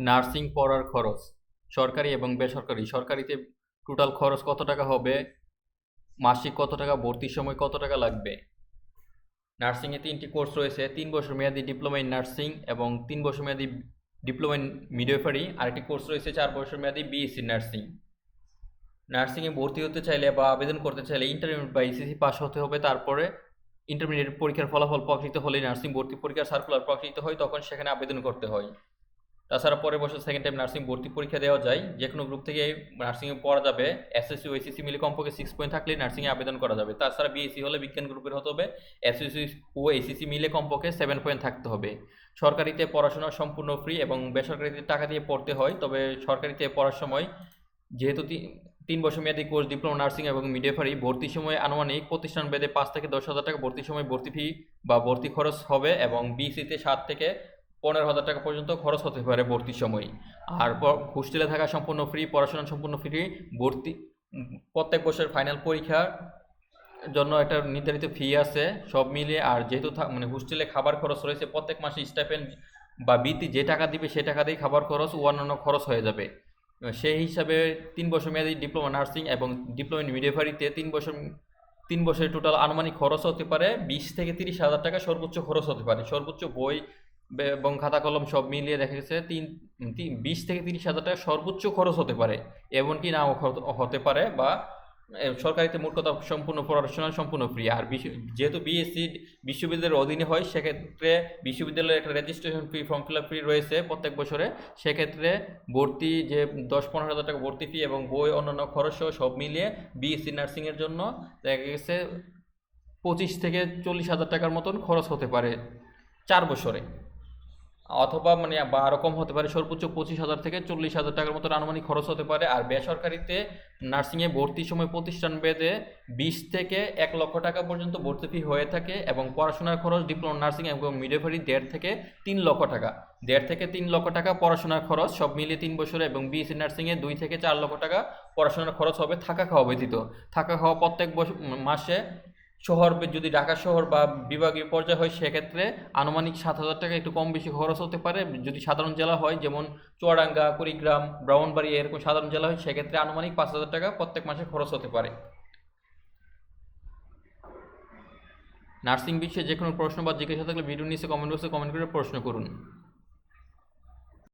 Nursing পড়ার খরচ সরকারি এবং বেসরকারি। সরকারিতে টোটাল খরচ কত টাকা হবে, মাসিক কত টাকা, ভর্তির সময় কত টাকা লাগবে। নার্সিংয়ে 3টি কোর্স রয়েছে: 3 বছর মেয়াদী ডিপ্লোমা ইন নার্সিং এবং 3 বছর মেয়াদী ডিপ্লোমা ইন মিডওয়াইফারি। আরেকটি কোর্স রয়েছে 4 বছর মেয়াদী বিএসসি নার্সিং। নার্সিংয়ে ভর্তি হতে চাইলে বা আবেদন করতে চাইলে ইন্টারমিডিয়েট বা এসএসসি পাস হতে হবে। তারপরে ইন্টারমিডিয়েট পরীক্ষার ফলাফল প্রকাশিত হলে নার্সিং ভর্তি পরীক্ষার সার্কুলার প্রকাশিত হয়, তখন সেখানে আবেদন করতে হয়। তাছাড়া পরের বছর সেকেন্ড টাইম নার্সিং ভর্তি পরীক্ষা দেওয়া যায়। যে কোনো গ্রুপ থেকে নার্সিংয়ে পড়া যাবে। এসএসসি ও এসএসসি মিলে কমপক্ষে 6 পয়েন্ট থাকলে নার্সিংয়ে আবেদন করা যাবে। তাছাড়া বিএসসি হলে বিজ্ঞান গ্রুপের হতে হবে। এসএসসি ও এসএসসি মিলে কমপক্ষে 7 পয়েন্ট থাকতে হবে। সরকারিতে পড়াশোনা সম্পূর্ণ ফ্রি এবং বেসরকারিতে টাকা দিয়ে পড়তে হয়। তবে সরকারিতে পড়ার সময় যেহেতু 3 বছর মেয়াদী কোর্স ডিপ্লোমা নার্সিং এবং মিডওয়াইফারি, ভর্তির সময় আনুমানিক প্রতিষ্ঠান ভেদে 5 থেকে 10,000 টাকা ভর্তির সময় ভর্তি ফি বা ভর্তি খরচ হবে এবং বিসিতে 7 থেকে 15,000 টাকা পর্যন্ত খরচ হতে পারে ভর্তির সময়। আর হোস্টেলে থাকা সম্পূর্ণ ফ্রি, পড়াশোনা সম্পূর্ণ ফ্রি। ভর্তি প্রত্যেক বছর ফাইনাল পরীক্ষার জন্য একটা নির্ধারিত ফি আছে সব মিলিয়ে। আর যেহেতু মানে হোস্টেলে খাবার খরচ রয়েছে, প্রত্যেক মাসে স্টাইপেন্ড বা বৃত্তি যে টাকা দিবে সে টাকা দিয়ে খাবার খরচ ও অন্যান্য খরচ হয়ে যাবে। সেই হিসাবে 3 বছর মেয়াদী ডিপ্লোমা নার্সিং এবং ডিপ্লোমা ইন মিডওয়াইফারিতে 3 বছরের টোটাল আনুমানিক খরচ হতে পারে 20 থেকে 30,000 টাকা সর্বোচ্চ খরচ হতে পারে। সর্বোচ্চ বই এবং খাতা কলম সব মিলিয়ে দেখা গেছে 20 থেকে 30,000 টাকা সর্বোচ্চ খরচ হতে পারে, এমনকি নাও হতে পারে। বা সরকারিতে মোট কথা সম্পূর্ণ পড়াশোনা সম্পূর্ণ ফ্রি। আর যেহেতু বিএসসি বিশ্ববিদ্যালয়ের অধীনে হয়, সেক্ষেত্রে বিশ্ববিদ্যালয়ের একটা registration fee, form fill up ফি রয়েছে প্রত্যেক বছরে। সেক্ষেত্রে ভর্তি যে 10-15,000 টাকা ভর্তি ফি এবং বই অন্যান্য খরচ সব মিলিয়ে বিএসসি নার্সিংয়ের জন্য দেখা গেছে 25 থেকে 40,000 টাকার মতন খরচ হতে পারে 4 বছরে। অথবা মানে বা আরও কম হতে পারে, সর্বোচ্চ 25,000 থেকে 40,000 টাকার মতো আনুমানিক খরচ হতে পারে। আর বেসরকারিতে নার্সিংয়ে ভর্তির সময় প্রতিষ্ঠান ভেদে 20 থেকে 1 লক্ষ টাকা পর্যন্ত ভর্তি ফি হয়ে থাকে এবং পড়াশোনার খরচ ডিপ্লোমা নার্সিং এবং মিডওয়াইফারি 1.5 থেকে 3 লক্ষ টাকা। 1.5 থেকে 3 লক্ষ টাকা পড়াশোনার খরচ সব মিলিয়ে 3 বছরে, এবং বিএসসি নার্সিংয়ে 2 থেকে 4 লক্ষ টাকা পড়াশোনার খরচ হবে থাকা খাওয়া ব্যতীত। থাকা খাওয়া প্রত্যেক মাসে শহর যদি ঢাকা শহর বা বিভাগীয় পর্যায়ে হয় সেক্ষেত্রে আনুমানিক 7,000 টাকা, একটু কম বেশি খরচ হতে পারে। যদি সাধারণ জেলা হয় যেমন চুয়াডাঙ্গা, কুড়িগ্রাম, ব্রাহ্মণবাড়িয়া এরকম সাধারণ জেলা হয় সেক্ষেত্রে আনুমানিক 5,000 টাকা প্রত্যেক মাসে খরচ হতে পারে। নার্সিং বিষয়ে যে কোনো প্রশ্ন বা জিজ্ঞাসা থাকলে ভিডিও নিচে কমেন্ট বক্সে কমেন্ট করে প্রশ্ন করুন।